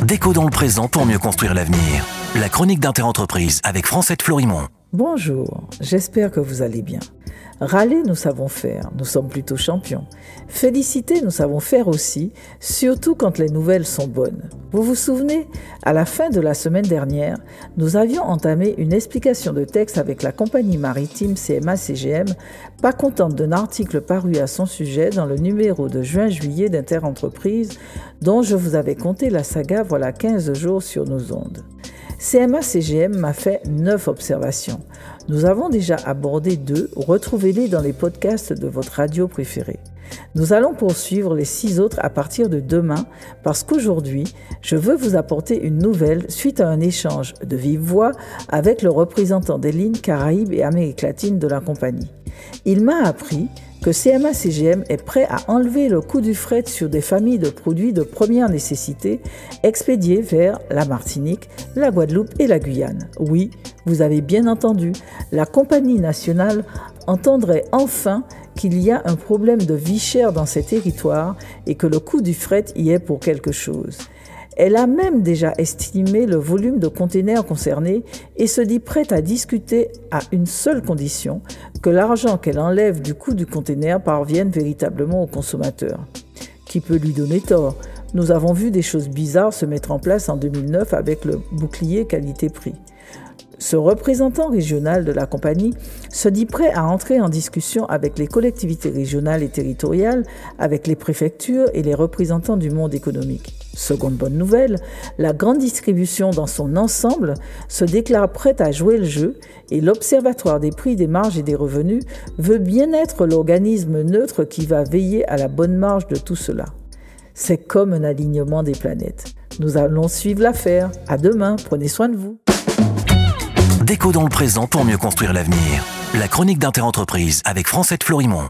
Déco dans le présent pour mieux construire l'avenir. La chronique d'Interentreprise avec Francette Florimond. Bonjour, j'espère que vous allez bien. Râler, nous savons faire, nous sommes plutôt champions. Féliciter, nous savons faire aussi, surtout quand les nouvelles sont bonnes. Vous vous souvenez, à la fin de la semaine dernière, nous avions entamé une explication de texte avec la compagnie maritime CMA-CGM, pas contente d'un article paru à son sujet dans le numéro de juin-juillet d'Interentreprise, dont je vous avais conté la saga voilà 15 jours sur nos ondes. CMA-CGM m'a fait 9 observations. Nous avons déjà abordé 2, retrouvez-les dans les podcasts de votre radio préférée. Nous allons poursuivre les 6 autres à partir de demain parce qu'aujourd'hui, je veux vous apporter une nouvelle suite à un échange de vive voix avec le représentant des lignes Caraïbes et Amérique latine de la compagnie. Il m'a appris que CMA-CGM est prêt à enlever le coût du fret sur des familles de produits de première nécessité expédiés vers la Martinique, la Guadeloupe et la Guyane. Oui, vous avez bien entendu, la compagnie nationale entendrait enfin qu'il y a un problème de vie chère dans ces territoires et que le coût du fret y est pour quelque chose. Elle a même déjà estimé le volume de containers concernés et se dit prête à discuter à une seule condition, que l'argent qu'elle enlève du coût du container parvienne véritablement au consommateur. Qui peut lui donner tort ? Nous avons vu des choses bizarres se mettre en place en 2009 avec le bouclier qualité-prix. Ce représentant régional de la compagnie se dit prêt à entrer en discussion avec les collectivités régionales et territoriales, avec les préfectures et les représentants du monde économique. Seconde bonne nouvelle, la grande distribution dans son ensemble se déclare prête à jouer le jeu et l'Observatoire des prix, des marges et des revenus veut bien être l'organisme neutre qui va veiller à la bonne marge de tout cela. C'est comme un alignement des planètes. Nous allons suivre l'affaire. À demain, prenez soin de vous. Déco dans le présent pour mieux construire l'avenir. La chronique d'Interentreprise avec Francette Florimond.